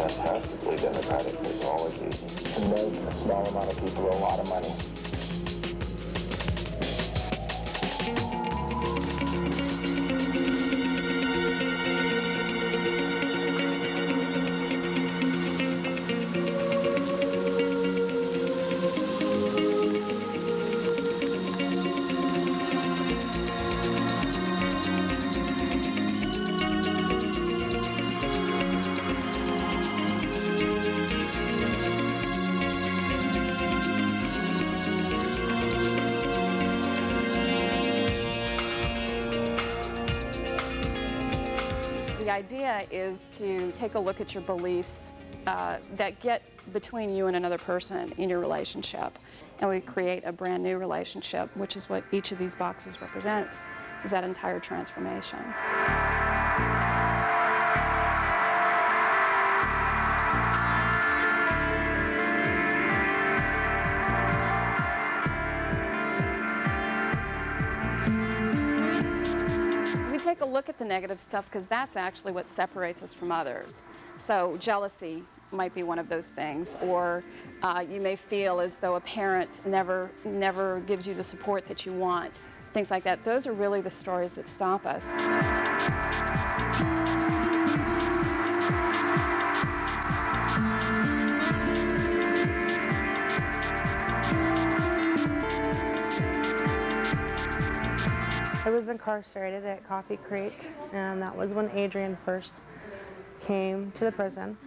fantastically democratic technology to make a small amount of people a lot of money. The idea is to take a look at your beliefs that get between you and another person in your relationship. And we create a brand new relationship, which is what each of these boxes represents, is that entire transformation. Take a look at the negative stuff because that's actually what separates us from others. So jealousy might be one of those things, or you may feel as though a parent never gives you the support that you want, things like that. Those are really the stories that stop us. I was incarcerated at Coffee Creek, and that was when Adrienne first came to the prison.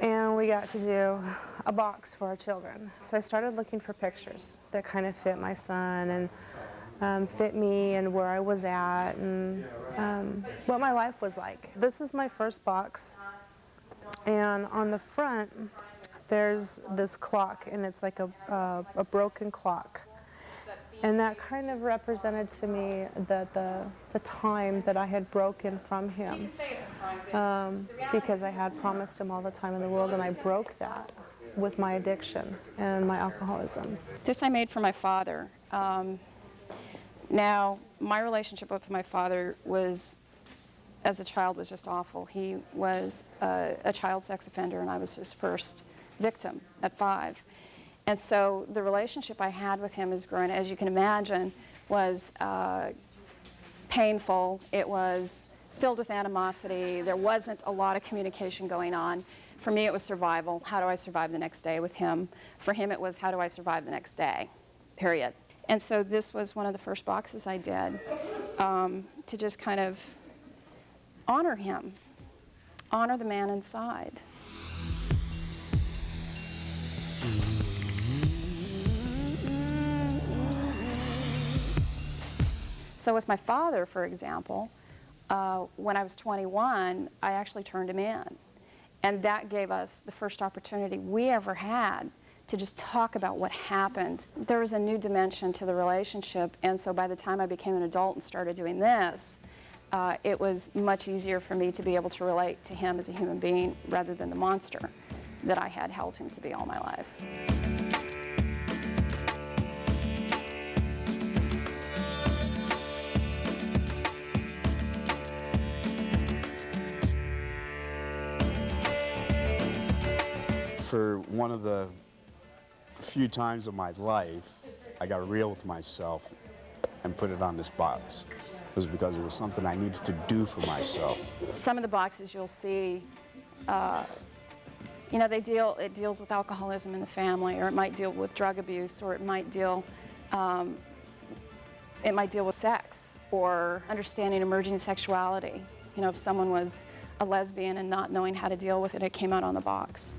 And we got to do a box for our children. So I started looking for pictures that kind of fit my son and fit me and where I was at and what my life was like. This is my first box, and on the front there's this clock, and it's like a broken clock. And that kind of represented to me the time that I had broken from him, because I had promised him all the time in the world, and I broke that with my addiction and my alcoholism. This I made for my father. Now, my relationship with my father was, as a child, was just awful. He was a child sex offender, and I was his first victim at 5. And so the relationship I had with him as growing, as you can imagine, was painful. It was filled with animosity. There wasn't a lot of communication going on. For me, it was survival. How do I survive the next day with him? For him, it was how do I survive the next day, period. And so this was one of the first boxes I did to just kind of honor him, honor the man inside. So with my father, for example, when I was 21, I actually turned him in. And that gave us the first opportunity we ever had to just talk about what happened. There was a new dimension to the relationship, and so by the time I became an adult and started doing this, it was much easier for me to be able to relate to him as a human being rather than the monster that I had held him to be all my life. For one of the few times of my life, I got real with myself and put it on this box. It was because it was something I needed to do for myself. Some of the boxes you'll see, you know, it deals with alcoholism in the family, or it might deal with drug abuse, or it might deal with sex, or understanding emerging sexuality. You know, if someone was a lesbian and not knowing how to deal with it, it came out on the box.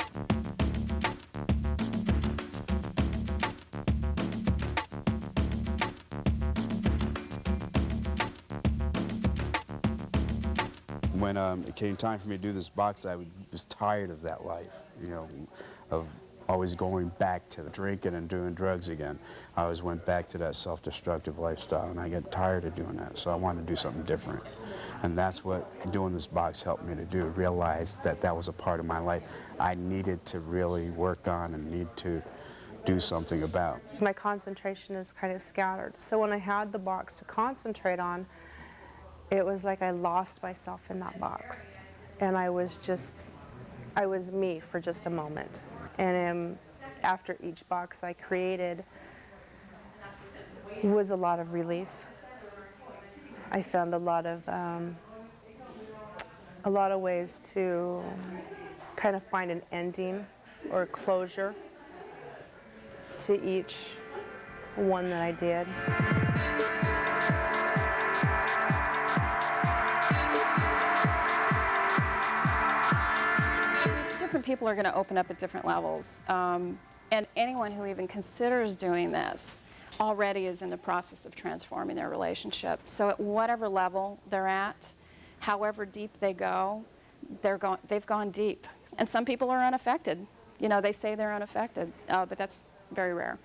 When it came time for me to do this box, I was tired of that life, you know, of always going back to the drinking and doing drugs again. I always went back to that self-destructive lifestyle, and I got tired of doing that, so I wanted to do something different. And that's what doing this box helped me to do, realize that that was a part of my life I needed to really work on and need to do something about. My concentration is kind of scattered, so when I had the box to concentrate on, it was like I lost myself in that box, and I was just I was me for just a moment. And after each box I created was a lot of relief. I found a lot of ways to kind of find an ending or closure to each one that I did. Different people are going to open up at different levels, and anyone who even considers doing this already is in the process of transforming their relationship. So at whatever level they're at, however deep they go, they've gone deep. And some people are unaffected. You know, they say they're unaffected, but that's very rare.